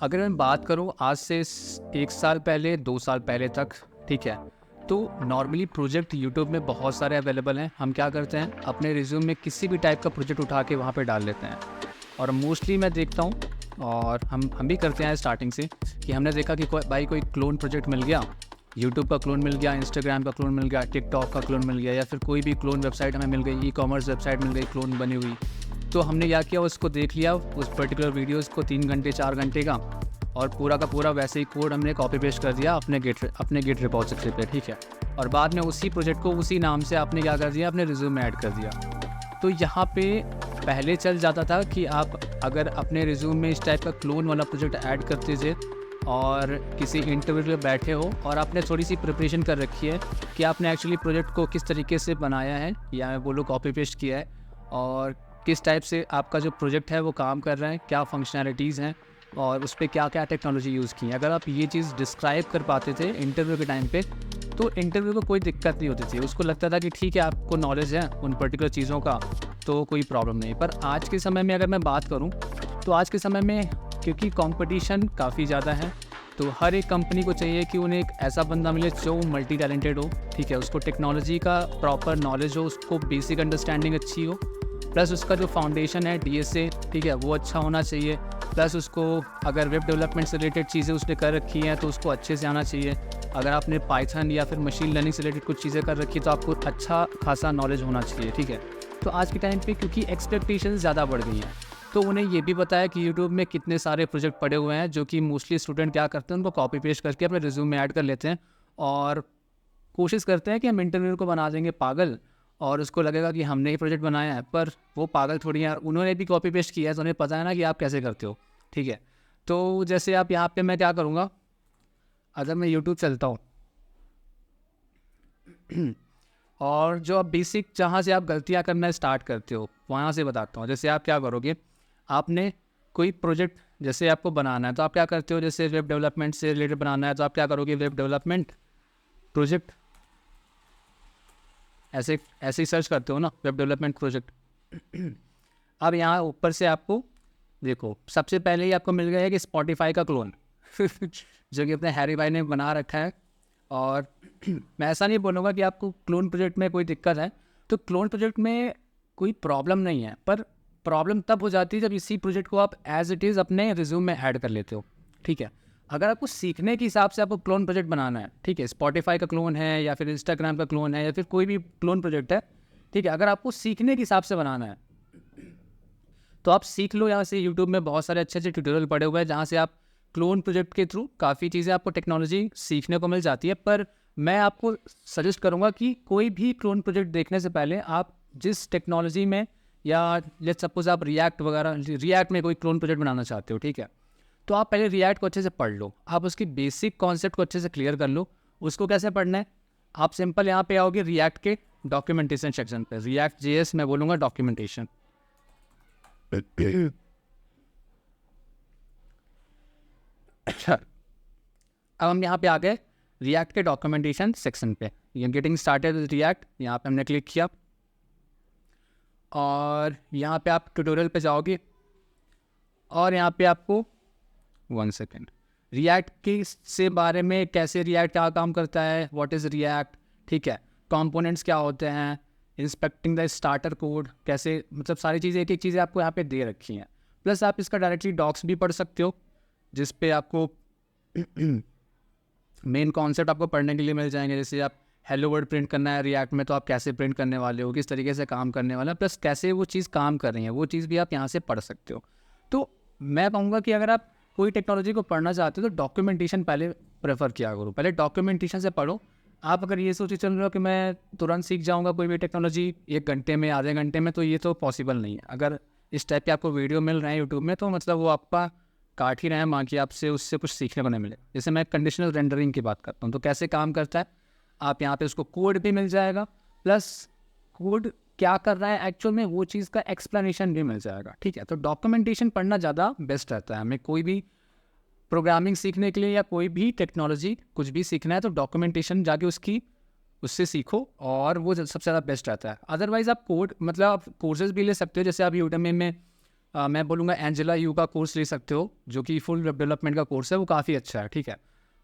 अगर मैं बात करूँ आज से 1 साल पहले, 2 साल पहले तक, ठीक है, तो नॉर्मली प्रोजेक्ट यूट्यूब में बहुत सारे अवेलेबल हैं। हम क्या करते हैं, अपने रिज्यूम में किसी भी टाइप का प्रोजेक्ट उठा के वहाँ पे डाल लेते हैं। और मोस्टली मैं देखता हूँ, और हम भी करते हैं स्टार्टिंग से, कि हमने देखा कि कोई क्लोन प्रोजेक्ट मिल गया, यूट्यूब का क्लोन मिल गया, इंस्टाग्राम का क्लोन मिल गया, टिकटॉक का क्लोन मिल गया, या फिर कोई भी क्लोन वेबसाइट हमें मिल गई, ई-कॉमर्स वेबसाइट मिल गई क्लोन बनी हुई। तो हमने क्या किया, उसको देख लिया, उस पर्टिकुलर वीडियोज़ को 3 घंटे 4 घंटे का, और पूरा का पूरा वैसे ही कोड हमने कॉपी पेस्ट कर दिया अपने गिट रिपॉजिटरी पे, ठीक है। और बाद में उसी प्रोजेक्ट को उसी नाम से आपने क्या कर दिया, अपने रिज्यूम में ऐड कर दिया। तो यहाँ पे पहले चल जाता था कि आप अगर अपने रिज्यूम में इस टाइप का क्लोन वाला प्रोजेक्ट ऐड करते थे और किसी इंटरव्यू में बैठे हो और आपने थोड़ी सी प्रिपरेशन कर रखी है कि आपने एक्चुअली प्रोजेक्ट को किस तरीके से बनाया है, या मैं बोलूँ कॉपी पेस्ट किया है, और किस टाइप से आपका जो प्रोजेक्ट है वो काम कर रहा है, क्या फंक्शनैलिटीज़ हैं और उस पर क्या क्या टेक्नोलॉजी यूज़ की है। अगर आप ये चीज़ डिस्क्राइब कर पाते थे इंटरव्यू के टाइम पे, तो इंटरव्यू को कोई दिक्कत नहीं होती थी। उसको लगता था कि ठीक है, आपको नॉलेज है उन पर्टिकुलर चीज़ों का, तो कोई प्रॉब्लम नहीं। पर आज के समय में अगर मैं बात करूँ, तो आज के समय में क्योंकि कंपटीशन काफ़ी ज़्यादा है, तो हर एक कंपनी को चाहिए कि उन्हें एक ऐसा बंदा मिले जो मल्टी टैलेंटेड हो, ठीक है, उसको टेक्नोलॉजी का प्रॉपर नॉलेज हो, उसको बेसिक अंडरस्टैंडिंग अच्छी हो, प्लस उसका जो फाउंडेशन है डीएसए, ठीक है, वो अच्छा होना चाहिए, प्लस उसको अगर वेब डेवलपमेंट से रिलेटेड चीज़ें उसने कर रखी हैं तो उसको अच्छे से आना चाहिए। अगर आपने पाइथन या फिर मशीन लर्निंग से रिलेटेड कुछ चीज़ें कर रखी तो आपको अच्छा खासा नॉलेज होना चाहिए, ठीक है। तो आज के टाइम पे क्योंकि एक्सपेक्टेशंस ज़्यादा बढ़ गई हैं, तो उन्हें ये भी पता है कि यूट्यूब में कितने सारे प्रोजेक्ट पड़े हुए हैं जो कि मोस्टली स्टूडेंट क्या करते हैं, उनको कॉपी पेस्ट करके अपने रिज्यूम में ऐड कर लेते हैं और कोशिश करते हैं कि हम इंटरव्यू को बना देंगे पागल, और उसको लगेगा कि हमने ही प्रोजेक्ट बनाया है। पर वो पागल थोड़ी यार, उन्होंने भी कॉपी पेस्ट किया है, तो उन्हें पता है ना कि आप कैसे करते हो, ठीक है। तो जैसे आप यहाँ पे मैं क्या करूँगा, अगर मैं यूट्यूब चलता हूँ और जो आप बेसिक जहाँ से आप गलतियाँ करना स्टार्ट करते हो वहाँ से बताता हूँ। जैसे आप क्या करोगे, आपने कोई प्रोजेक्ट जैसे आपको बनाना है तो आप क्या करते हो, जैसे वेब डेवलपमेंट से रिलेटेड बनाना है तो आप क्या करोगे, वेब डेवलपमेंट प्रोजेक्ट ऐसे ऐसे ही सर्च करते हो ना, वेब डेवलपमेंट प्रोजेक्ट। अब यहाँ ऊपर से आपको देखो, सबसे पहले ही आपको मिल गया है कि स्पॉटिफाई का क्लोन जो कि अपने हैरी भाई ने बना रखा है। और मैं ऐसा नहीं बोलूँगा कि आपको क्लोन प्रोजेक्ट में कोई दिक्कत है, तो क्लोन प्रोजेक्ट में कोई प्रॉब्लम नहीं है, पर प्रॉब्लम तब हो जाती है जब इसी प्रोजेक्ट को आप एज इट इज़ अपने रिज्यूम में ऐड कर लेते हो, ठीक है। अगर आपको सीखने के हिसाब से आपको क्लोन प्रोजेक्ट बनाना है, ठीक है, स्पॉटिफाई का क्लोन है या फिर इंस्टाग्राम का क्लोन है या फिर कोई भी क्लोन प्रोजेक्ट है, ठीक है, अगर आपको सीखने के हिसाब से बनाना है तो आप सीख लो। यहाँ से यूट्यूब में बहुत सारे अच्छे अच्छे ट्यूटोरियल पड़े हुए हैं जहाँ से आप क्लोन प्रोजेक्ट के थ्रू काफ़ी चीज़ें आपको टेक्नोलॉजी सीखने को मिल जाती है। पर मैं आपको सजेस्ट करूँगा कि कोई भी क्लोन प्रोजेक्ट देखने से पहले आप जिस टेक्नोलॉजी में, या लेट्स सपोज आप रिएक्ट में कोई क्लोन प्रोजेक्ट बनाना चाहते हो, ठीक है, तो आप पहले रिएक्ट को अच्छे से पढ़ लो, आप उसकी बेसिक कॉन्सेप्ट को अच्छे से क्लियर कर लो। उसको कैसे पढ़ना है, आप सिंपल यहाँ पे आओगे रिएक्ट के डॉक्यूमेंटेशन सेक्शन पे, रिएक्ट जेएस मैं बोलूँगा डॉक्यूमेंटेशन। अच्छा, अब हम यहाँ पे आ गए रिएक्ट के डॉक्यूमेंटेशन सेक्शन पे, ये गेटिंग स्टार्टेड विद रिएक्ट, यहाँ पे हमने क्लिक किया और यहाँ पे आप ट्यूटोरियल पे जाओगे और यहाँ पे आपको 1 सेकेंड रिएक्ट के से बारे में, कैसे रिएक्ट क्या काम करता है, व्हाट इज़ रिएक्ट, ठीक है, कंपोनेंट्स क्या होते हैं, इंस्पेक्टिंग द स्टार्टर कोड कैसे, मतलब सारी चीज़ें एक एक चीज़ें आपको यहाँ पे दे रखी हैं। प्लस आप इसका डायरेक्टली डॉक्स भी पढ़ सकते हो जिस पे आपको मेन कॉन्सेप्ट आपको पढ़ने के लिए मिल जाएंगे। जैसे आप हेलो वर्ड प्रिंट करना है रिएक्ट में तो आप कैसे प्रिंट करने वाले हो, किस तरीके से काम करने वाला है, प्लस कैसे वो चीज़ काम कर रही है, वो चीज़ भी आप यहाँ से पढ़ सकते हो। तो मैं कहूँगा कि अगर आप कोई टेक्नोलॉजी को पढ़ना चाहते हो तो डॉक्यूमेंटेशन पहले प्रेफर किया करो, पहले डॉक्यूमेंटेशन से पढ़ो। आप अगर ये सोचे चल रहे हो कि मैं तुरंत सीख जाऊँगा कोई भी टेक्नोलॉजी 1 घंटे में, आधे घंटे में, तो ये तो पॉसिबल नहीं है। अगर इस टाइप के आपको वीडियो मिल रहे हैं यूट्यूब में तो मतलब वो आपका काट ही रहे हैं माँ की, आपसे उससे कुछ सीखने को नहीं मिले। जैसे मैं कंडीशनल रेंडरिंग की बात करता हूँ तो कैसे काम करता है, आप यहाँ पे उसको कोड भी मिल जाएगा, प्लस कोड क्या कर रहा है एक्चुअल में वो चीज़ का एक्सप्लेनेशन भी मिल जाएगा, ठीक है। तो डॉक्यूमेंटेशन पढ़ना ज़्यादा बेस्ट रहता है। हमें कोई भी प्रोग्रामिंग सीखने के लिए या कोई भी टेक्नोलॉजी कुछ भी सीखना है तो डॉक्यूमेंटेशन जाके उससे सीखो, और वो सबसे ज़्यादा बेस्ट रहता है। अदरवाइज़ आप कोर्सेज भी ले सकते हो। जैसे आप यूडेमी में मैं बोलूँगा एंजेला यू का कोर्स ले सकते हो, जो कि फुल वेब डेवलपमेंट का कोर्स है, वो काफ़ी अच्छा है, ठीक है।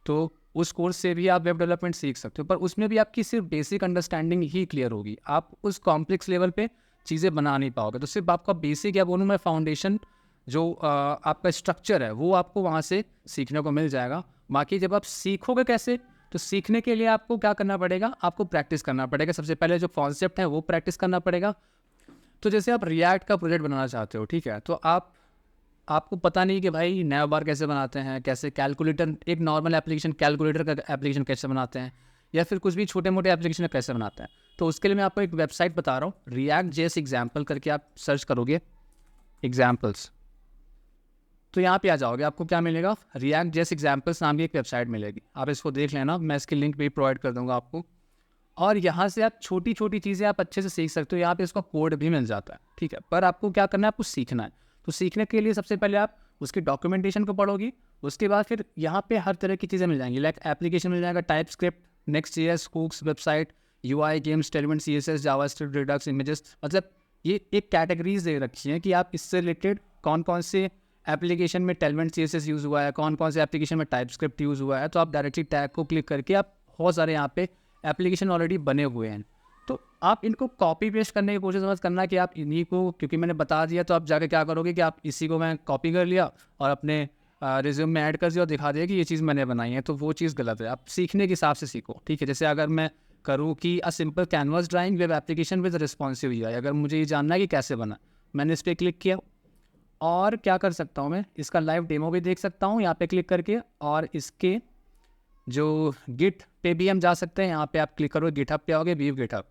तो उस कोर्स से भी आप वेब डेवलपमेंट सीख सकते हो, पर उसमें भी आपकी सिर्फ बेसिक अंडरस्टैंडिंग ही क्लियर होगी, आप उस कॉम्प्लेक्स लेवल पे चीज़ें बना नहीं पाओगे। तो सिर्फ आपका बेसिक, या बोलूँ मैं फाउंडेशन, जो आपका स्ट्रक्चर है, वो आपको वहाँ से सीखने को मिल जाएगा। बाकी जब आप सीखोगे कैसे, तो सीखने के लिए आपको क्या करना पड़ेगा, आपको प्रैक्टिस करना पड़ेगा। सबसे पहले जो कॉन्सेप्ट है वो प्रैक्टिस करना पड़ेगा। तो जैसे आप रिएक्ट का प्रोजेक्ट बनाना चाहते हो, ठीक है, तो आपको पता नहीं कि भाई नैव बार कैसे बनाते हैं, कैसे कैलकुलेटर, एक नॉर्मल एप्लीकेशन कैलकुलेटर का एप्लीकेशन कैसे बनाते हैं, या फिर कुछ भी छोटे मोटे एप्लीकेशन कैसे बनाते हैं। तो उसके लिए मैं आपको एक वेबसाइट बता रहा हूँ, रिएक्ट जेएस एग्जाम्पल करके आप सर्च करोगे, एग्जाम्पल्स, तो यहाँ पे आ जाओगे, आपको क्या मिलेगा, रिएक्ट जेएस एग्जाम्पल्स नाम की एक वेबसाइट मिलेगी। आप इसको देख लेना, मैं इसकी लिंक भी प्रोवाइड कर दूँगा आपको। और यहाँ से आप छोटी छोटी चीज़ें आप अच्छे से सीख सकते हो। यहाँ पे इसका कोड भी मिल जाता है, ठीक है, पर आपको क्या करना है, आपको सीखना है। तो सीखने के लिए सबसे पहले आप उसकी डॉक्यूमेंटेशन को पढ़ोगी, उसके बाद फिर यहाँ पे हर तरह की चीज़ें मिल जाएंगी, लाइक एप्लीकेशन मिल जाएगा, TypeScript, next JS, hooks, website, UI, games, element, CSS, JavaScript, Redux, images, मतलब ये एक कैटेगरीज दे रखी हैं कि आप इससे रिलेटेड कौन कौन से एप्लीकेशन में टेलमेंट सीएसएस यूज़ हुआ है, कौन कौन से एप्लीकेशन में टाइप स्क्रिप्ट यूज़ हुआ है। तो आप डायरेक्टली टैग को क्लिक करके आप बहुत सारे यहाँ पे एप्लीकेशन ऑलरेडी बने हुए हैं, तो आप इनको कॉपी पेस्ट करने की कोशिश मत करना कि आप इन्हीं को, क्योंकि मैंने बता दिया, तो आप जाके क्या करोगे कि आप इसी को मैं कॉपी कर लिया और अपने रिज्यूम में ऐड कर दिया और दिखा दिया कि ये चीज़ मैंने बनाई है, तो वो चीज़ गलत है। आप सीखने के हिसाब से सीखो, ठीक है। जैसे अगर मैं करूँ कि a simple canvas drawing web application with responsive UI, अगर मुझे ये जानना है कि कैसे बना, मैंने इस पर क्लिक किया, और क्या कर सकता हूँ मैं, इसका लाइव डेमो भी देख सकता हूँ यहाँ पे क्लिक करके, और इसके जो गिट पे भी हम जा सकते हैं। यहाँ पे आप क्लिक करोगे, गिटहब पे आओगे, वीव गिटहब,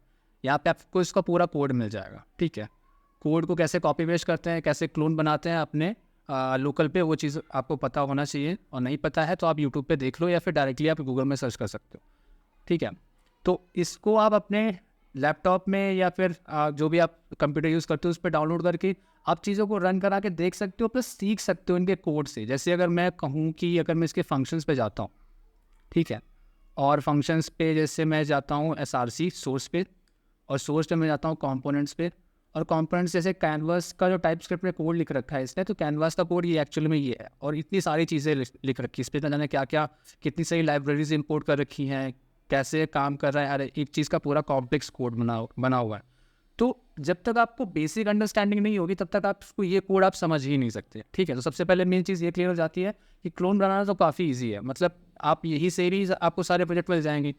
यहाँ पे आपको इसका पूरा कोड मिल जाएगा, ठीक है। कोड को कैसे कॉपी पेस्ट करते हैं, कैसे क्लोन बनाते हैं अपने लोकल पे, वो चीज़ आपको पता होना चाहिए, और नहीं पता है तो आप यूट्यूब पे देख लो, या फिर डायरेक्टली आप गूगल में सर्च कर सकते हो, ठीक है। तो इसको आप अपने लैपटॉप में, या फिर जो भी आप कंप्यूटर यूज़ करते हो उस पर डाउनलोड करके आप चीज़ों को रन करा के देख सकते हो, प्लस सीख सकते हो इनके कोड से। जैसे अगर मैं कहूँ कि अगर मैं इसके फंक्शंस पे जाता हूँ, ठीक है, और फंक्शंस पे जैसे मैं जाता हूँ एसआरसी सोर्स पे, और सोर्स पे मैं जाता हूँ कंपोनेंट्स पे, और कंपोनेंट्स जैसे कैनवास का जो टाइप स्क्रिप्ट में कोड लिख रखा है इसने, तो कैनवास का कोड ये एक्चुअली में ये है, और इतनी सारी चीज़ें लिख रखी है इस पर, ना जाने क्या क्या, कितनी सारी लाइब्रेरीज इंपोर्ट कर रखी हैं, कैसे काम कर रहा है, हर एक चीज़ का पूरा कॉम्प्लेक्स कोड बना हुआ है। तो जब तक आपको बेसिक अंडरस्टैंडिंग नहीं होगी, तब तक आपको ये कोड आप समझ ही नहीं सकते, ठीक है। तो सबसे पहले मेन चीज़ ये क्लियर हो जाती है कि क्लोन बनाना तो काफ़ी ईजी है, मतलब आप यही से भी आपको सारे प्रोजेक्ट मिल जाएंगे।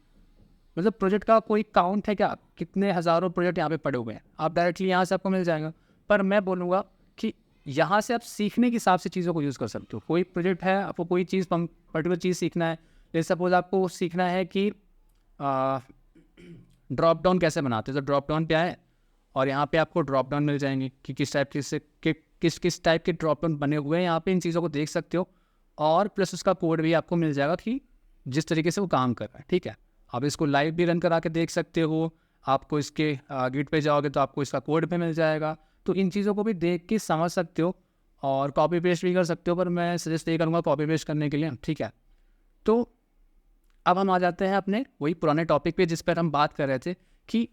मतलब प्रोजेक्ट का कोई काउंट है क्या, कितने हज़ारों प्रोजेक्ट यहाँ पे पड़े हुए हैं, आप डायरेक्टली यहाँ से आपको मिल जाएगा। पर मैं बोलूँगा कि यहाँ से आप सीखने के हिसाब से चीज़ों को यूज़ कर सकते हो। कोई प्रोजेक्ट है, आपको कोई चीज़ पर्टिकुलर चीज़ सीखना है, जैसे सपोज आपको सीखना है कि ड्रॉप डाउन कैसे बनाते हैं, तो ड्रॉप डाउन पे आए, और यहाँ पे आपको ड्रॉप डाउन मिल जाएंगे कि किस टाइप के किस टाइप के ड्रॉप डाउन बने हुए हैं। यहाँ पे इन चीज़ों को देख सकते हो, और प्लस उसका कोड भी आपको मिल जाएगा कि जिस तरीके से वो काम कर रहा है, ठीक है। आप इसको लाइव भी रन करा के देख सकते हो, आपको इसके गिट पे जाओगे तो आपको इसका कोड भी मिल जाएगा। तो इन चीज़ों को भी देख के समझ सकते हो, और कॉपी पेस्ट भी कर सकते हो, पर मैं सजेस्ट ये करूँगा कॉपी पेस्ट करने के लिए, ठीक है। तो अब हम आ जाते हैं अपने वही पुराने टॉपिक पे जिस पर हम बात कर रहे थे कि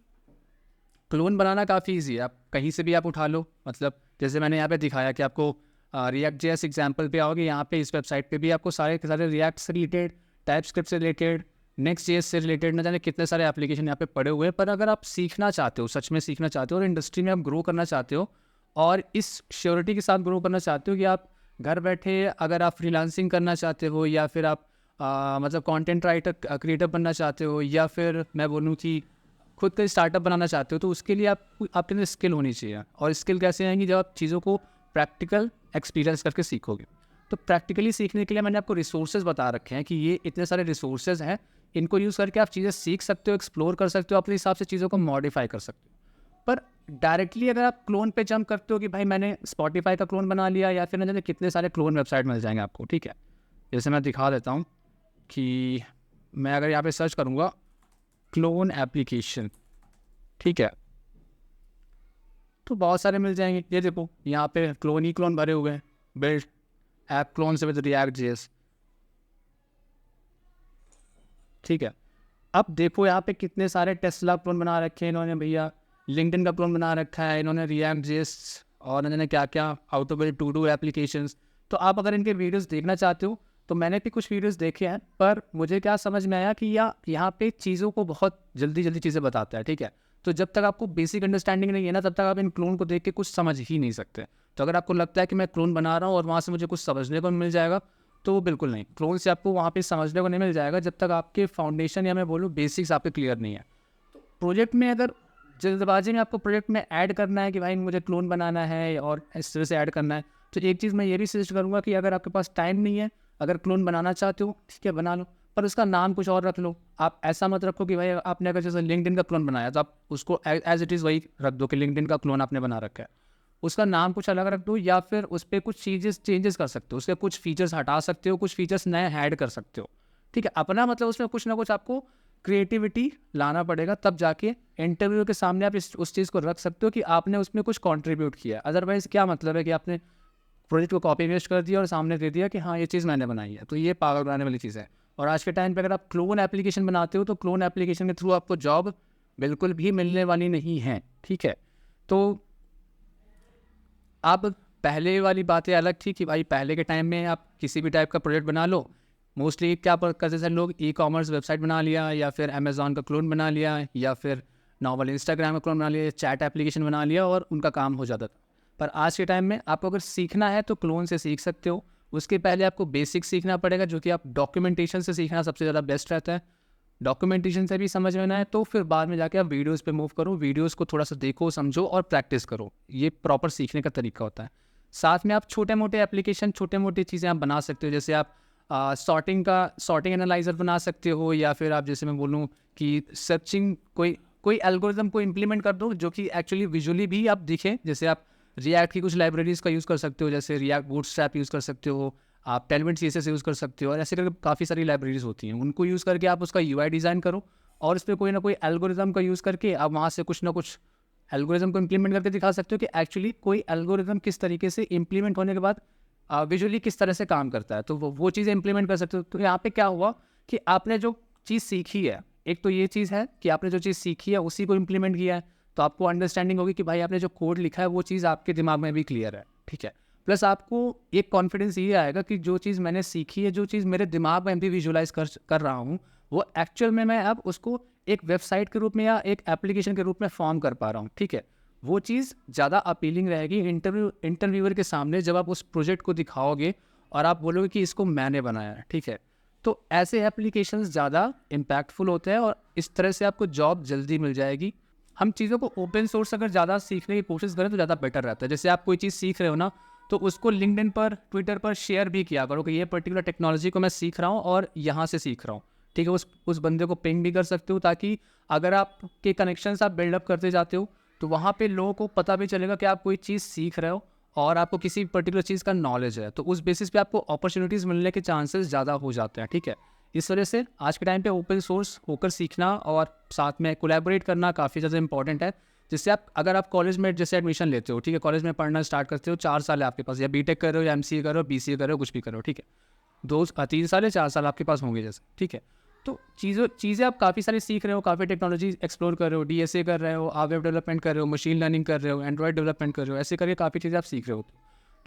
क्लोन बनाना काफ़ी ईजी है, आप कहीं से भी आप उठा लो। मतलब जैसे मैंने यहाँ पे दिखाया कि आपको रिएक्ट जेएस एग्जाम्पल पे आओगे, यहाँ पे इस वेबसाइट पे भी आपको सारे के सारे रिएक्ट से रिलेटेड, टाइप स्क्रिप्ट से रिलेटेड, नेक्स्ट जेएस से रिलेटेड, न जाने कितने सारे एप्लीकेशन यहाँ पे पड़े हुए हैं। पर अगर आप सीखना चाहते हो, सच में सीखना चाहते हो, और इंडस्ट्री में आप ग्रो करना चाहते हो, और इस श्योरिटी के साथ ग्रो करना चाहते हो कि आप घर बैठे, अगर आप फ्रीलांसिंग करना चाहते हो, या फिर आप मतलब कंटेंट राइटर क्रिएटर बनना चाहते हो, या फिर मैं बोलूँ कि खुद का स्टार्टअप बनाना चाहते हो, तो उसके लिए आपके अंदर स्किल होनी चाहिए। और स्किल कैसे आएंगी, जब आप चीज़ों को प्रैक्टिकल एक्सपीरियंस करके सीखोगे। तो प्रैक्टिकली सीखने के लिए मैंने आपको रिसोर्सेज बता रखे हैं कि ये इतने सारे रिसोर्सेज हैं, इनको यूज़ करके आप चीज़ें सीख सकते हो, एक्सप्लोर कर सकते हो, अपने हिसाब से चीज़ों को मॉडिफाई कर सकते हो। पर डायरेक्टली अगर आप क्लोन पे जंप करते हो कि भाई मैंने स्पॉटिफाई का क्लोन बना लिया, या फिर ना जाने कितने सारे क्लोन वेबसाइट मिल जाएंगे आपको, ठीक है। जैसे मैं दिखा देता हूँ कि मैं अगर यहाँ पे सर्च करूँगा क्लोन एप्लीकेशन, ठीक है, तो बहुत सारे मिल जाएंगे। ये देखो यहाँ पे क्लोन ही क्लोन भरे हुए हैं, बिल्ड ऐप क्लोन से विद रिएक्ट जेएस, ठीक है। अब देखो यहाँ पे कितने सारे टेस्ला क्लोन बना रखे हैं इन्होंने भैया, लिंक्डइन का क्लोन बना रखा है इन्होंने, रिएक्ट जेएस और उन्होंने क्या क्या आउटोमेटेड टू डू एप्लीकेशंस। तो आप अगर इनके वीडियोस देखना चाहते हो तो मैंने भी कुछ वीडियोस देखे हैं, पर मुझे क्या समझ में आया कि यहाँ पे चीज़ों को बहुत जल्दी जल्दी चीज़ें बताता है, ठीक है। तो जब तक आपको बेसिक अंडरस्टैंडिंग नहीं है ना, तब तक आप इन क्लोन को देख के कुछ समझ ही नहीं सकते। तो अगर आपको लगता है कि मैं क्लोन बना रहा हूँ और वहाँ से मुझे कुछ समझने को मिल जाएगा, तो बिल्कुल नहीं, क्लोन से आपको वहाँ पे समझने को नहीं मिल जाएगा जब तक आपके फाउंडेशन या मैं बोलूँ बेसिक्स आपके क्लियर नहीं है। तो प्रोजेक्ट में अगर जल्दबाजी में आपको प्रोजेक्ट में ऐड करना है कि भाई मुझे क्लोन बनाना है और इस तरह से ऐड करना है, तो एक चीज़ मैं ये भी सजेस्ट करूँगा कि अगर आपके पास टाइम नहीं है, अगर क्लोन बनाना चाहते हो ठीक है बना लो, पर उसका नाम कुछ और रख लो। आप ऐसा मत रखो कि भाई आपने अगर जैसे लिंक्डइन का क्लोन बनाया तो आप उसको एज इट इज़ वही रख दो कि लिंक्डइन का क्लोन आपने बना रखा है। उसका नाम कुछ अलग रख दो, या फिर उस पर कुछ चीज़ेस चेंजेस कर सकते हो, उसके कुछ फीचर्स हटा सकते हो, कुछ फीचर्स नए ऐड कर सकते हो, ठीक है। अपना मतलब उसमें कुछ ना कुछ आपको क्रिएटिविटी लाना पड़ेगा, तब जाके इंटरव्यू के सामने आप उस चीज़ को रख सकते हो कि आपने उसमें कुछ कंट्रीब्यूट किया। अदरवाइज़ क्या मतलब है कि आपने प्रोजेक्ट को कॉपी पेस्ट कर दिया और सामने दे दिया कि हाँ ये चीज़ मैंने बनाई है, तो ये पागल बनाने वाली चीज़ है। और आज के टाइम पे अगर आप क्लोन एप्लीकेशन बनाते हो तो क्लोन एप्लीकेशन के थ्रू आपको जॉब बिल्कुल भी मिलने वाली नहीं है, ठीक है। तो अब पहले वाली बातें अलग थी कि भाई पहले के टाइम में आप किसी भी टाइप का प्रोजेक्ट बना लो, मोस्टली क्या करते थे लोग, ई कॉमर्स वेबसाइट बना लिया, या फिर अमेज़ॉन का क्लोन बना लिया, या फिर नॉर्मल इंस्टाग्राम का क्लोन बना लिया, चैट एप्लीकेशन बना लिया और उनका काम हो जाता था। पर आज के टाइम में आपको अगर सीखना है तो क्लोन से सीख सकते हो। उसके पहले आपको बेसिक सीखना पड़ेगा, जो कि आप डॉक्यूमेंटेशन से सीखना सबसे ज़्यादा बेस्ट रहता है। डॉक्यूमेंटेशन से भी समझ में ना है तो फिर बाद में जाके आप वीडियोस पे मूव करो, वीडियोस को थोड़ा सा देखो समझो और प्रैक्टिस करो, ये प्रॉपर सीखने का तरीका होता है। साथ में आप छोटे मोटे एप्लीकेशन, छोटे मोटी चीज़ें आप बना सकते हो, जैसे आप सॉर्टिंग एनालाइजर बना सकते हो, या फिर आप जैसे मैं बोलूँ कि सर्चिंग कोई एल्गोरिथम को इम्प्लीमेंट कर दो जो कि एक्चुअली विजुअली भी आप दिखे। जैसे आप रिएक्ट की कुछ लाइब्रेरीज़ का यूज़ कर सकते हो, जैसे रिएक्ट बूटस्ट्रैप यूज़ कर सकते हो, आप टेलमेंट CSS यूज़ कर सकते हो, और ऐसे करके काफ़ी सारी लाइब्रेरीज होती हैं, उनको यूज़ करके आप उसका UI डिज़ाइन करो और उस पर कोई ना कोई एल्गोरिथम का यूज़ करके आप वहाँ से कुछ ना कुछ एल्गोरिथम को इम्प्लीमेंट करके दिखा सकते हो कि एक्चुअली कोई एल्गोरिथम किस तरीके से इम्प्लीमेंट होने के बाद विजुअली किस तरह से काम करता है, तो वो चीज़ें इम्प्लीमेंट कर सकते हो। तो यहाँ पे क्या हुआ कि आपने जो चीज़ सीखी है, एक तो ये चीज़ है कि आपने जो चीज़ सीखी है उसी को इम्प्लीमेंट किया है, तो आपको अंडरस्टैंडिंग होगी कि भाई आपने जो कोड लिखा है वो चीज़ आपके दिमाग में भी क्लियर है, ठीक है। प्लस आपको एक कॉन्फिडेंस ये आएगा कि जो चीज़ मैंने सीखी है, जो चीज़ मेरे दिमाग में भी विजुअलाइज कर रहा हूँ, वो एक्चुअल में मैं अब उसको एक वेबसाइट के रूप में या एक एप्लीकेशन के रूप में फॉर्म कर पा रहा हूँ, ठीक है। वो चीज़ ज़्यादा अपीलिंग रहेगी इंटरव्यूअर के सामने जब आप उस प्रोजेक्ट को दिखाओगे और आप बोलोगे कि इसको मैंने बनाया है, ठीक है। तो ऐसे एप्लीकेशंस ज़्यादा इम्पैक्टफुल होते हैं और इस तरह से आपको जॉब जल्दी मिल जाएगी। हम चीज़ों को ओपन सोर्स अगर ज़्यादा सीखने की कोशिश करें तो ज़्यादा बेटर रहता है। जैसे आप कोई चीज़ सीख रहे हो ना, तो उसको लिंक्डइन पर, ट्विटर पर शेयर भी किया करो कि ये पर्टिकुलर टेक्नोलॉजी को मैं सीख रहा हूँ और यहाँ से सीख रहा हूँ, ठीक है। उस बंदे को पिंग भी कर सकते हो, ताकि अगर आपके कनेक्शंस आप बिल्डअप करते जाते हो तो वहाँ पे लोगों को पता भी चलेगा कि आप कोई चीज़ सीख रहे हो और आपको किसी पर्टिकुलर चीज़ का नॉलेज है, तो उस बेसिस पे आपको अपॉर्चुनिटीज़ मिलने के चांसेस ज़्यादा हो जाते हैं, ठीक है। इस वजह से आज के टाइम पे ओपन सोर्स होकर सीखना और साथ में कोलैबोरेट करना काफ़ी ज़्यादा इंपॉर्टेंट है। जिससे आप अगर आप कॉलेज में जैसे एडमिशन लेते हो, ठीक है, कॉलेज में पढ़ना स्टार्ट करते हो, 4 साल है आपके पास, या बीटेक कर रहे हो या MCA कर रहे हो, BCA कर रहे हो, कुछ भी कर रहे हो, ठीक है, 3 साल या 4 साल आपके पास होंगे जैसे, ठीक है। तो चीज़ें आप काफ़ी सारी सीख रहे हो, काफ़ी टेक्नोलॉजी एक्सप्लोर कर रहे हो, DSA कर रहे हो, आप वेब डेवलपमेंट कर रहे हो, मशीन लर्निंग कर रहे हो, एंड्रॉयड डेवलपमेंट कर रहे हो, ऐसे करके काफ़ी चीज़ें आप सीख रहे हो।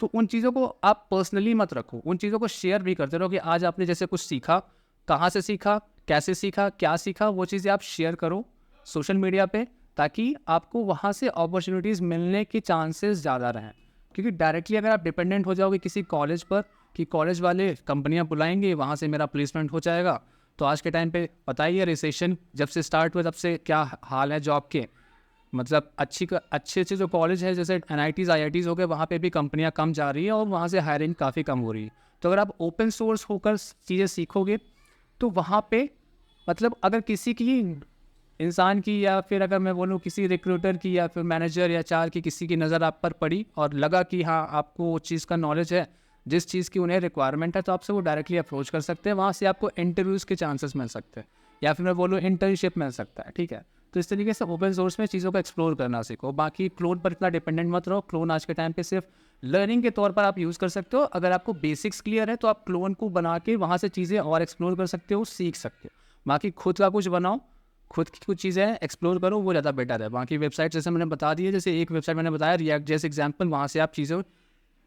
तो उन चीज़ों को आप पर्सनली मत रखो, उन चीज़ों को शेयर भी करते रहो कि आज आपने जैसे कुछ सीखा, कहाँ से सीखा, कैसे सीखा, क्या सीखा, वो चीज़ें आप शेयर करो सोशल मीडिया पे, ताकि आपको वहाँ से अपॉर्चुनिटीज़ मिलने के चांसेस ज़्यादा रहें। क्योंकि डायरेक्टली अगर आप डिपेंडेंट हो जाओगे किसी कॉलेज पर कि कॉलेज वाले कंपनियाँ बुलाएंगे, वहाँ से मेरा प्लेसमेंट हो जाएगा, तो आज के टाइम पे पता ही है रिसेशन जब से स्टार्ट हुआ तब से क्या हाल है जॉब के। मतलब अच्छे जो कॉलेज है जैसे NITs IITs हो गए, वहाँ पे भी कंपनियाँ कम जा रही है और वहाँ से हायरिंग काफ़ी कम हो रही है। तो अगर आप ओपन सोर्स होकर चीज़ें सीखोगे तो वहाँ पे मतलब अगर किसी की इंसान की, या फिर अगर मैं बोलूँ किसी रिक्रूटर की या फिर मैनेजर या HR की, किसी की नज़र आप पर पड़ी और लगा कि हाँ आपको वो चीज़ का नॉलेज है, जिस चीज़ की उन्हें रिक्वायरमेंट है, तो आपसे वो डायरेक्टली अप्रोच कर सकते हैं, वहाँ से आपको इंटरव्यूज़ के चांसेस मिल सकते हैं, या फिर मैं बोलूँ इंटर्नशिप मिल सकता है, ठीक है। तो इस तरीके से ओपन सोर्स में चीज़ों को एक्सप्लोर करना सीखो। बाकी क्लोन पर इतना डिपेंडेंट मत रहो, क्लोन आज के टाइम पे सिर्फ लर्निंग के तौर पर आप यूज़ कर सकते हो। अगर आपको बेसिक्स क्लियर है तो आप क्लोन को बना के वहाँ से चीज़ें और एक्सप्लोर कर सकते हो, सीख सकते हो। बाकी खुद का कुछ बनाओ, खुद की कुछ चीज़ें एक्सप्लोर करो, वो ज़्यादा बेटर है। बाकी वेबसाइट जैसे मैंने बता दी है, जैसे एक वेबसाइट मैंने बताया रिएक्ट जैसे एग्जाम्पल, वहाँ से आप चीज़ें,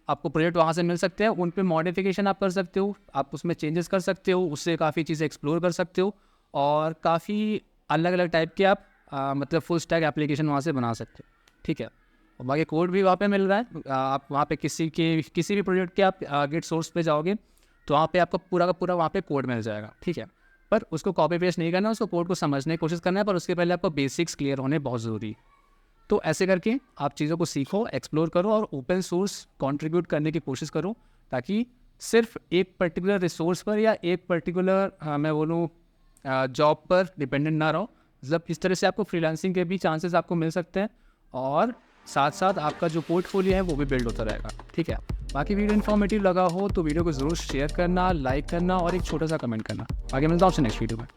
आपको प्रोजेक्ट वहाँ से मिल सकते हैं, उन पे मॉडिफिकेशन आप कर सकते हो, आप उसमें चेंजेस कर सकते हो, उससे काफ़ी चीज़ें एक्सप्लोर कर सकते हो और काफ़ी अलग अलग टाइप के आप मतलब फुल स्टैक एप्लीकेशन वहाँ से बना सकते हो, ठीक है। और बाकी कोड भी वहाँ पे मिल रहा है, आप वहाँ पे किसी भी प्रोजेक्ट के आप गिट सोर्स पे जाओगे तो वहाँ पे आपको पूरा का पूरा वहाँ पे कोड मिल जाएगा, ठीक है। पर उसको कॉपी पेस्ट नहीं करना, उसको कोड को समझने की कोशिश करना है, पर उसके पहले आपको बेसिक्स क्लियर होने बहुत ज़रूरी है। तो ऐसे करके आप चीज़ों को सीखो, एक्सप्लोर करो और ओपन सोर्स कंट्रीब्यूट करने की कोशिश करो, ताकि सिर्फ एक पर्टिकुलर रिसोर्स पर या एक पर्टिकुलर मैं बोलूँ जॉब पर डिपेंडेंट ना रहो। मतलब इस तरह से आपको फ्रीलांसिंग के भी चांसेस आपको मिल सकते हैं और साथ साथ आपका जो पोर्टफोलियो है वो भी बिल्ड होता रहेगा, ठीक है। बाकी वीडियो इन्फॉर्मेटिव लगा हो तो वीडियो को ज़रूर शेयर करना, लाइक करना और एक छोटा सा कमेंट करना। आगे मिलता हूँ आपसे नेक्स्ट वीडियो में।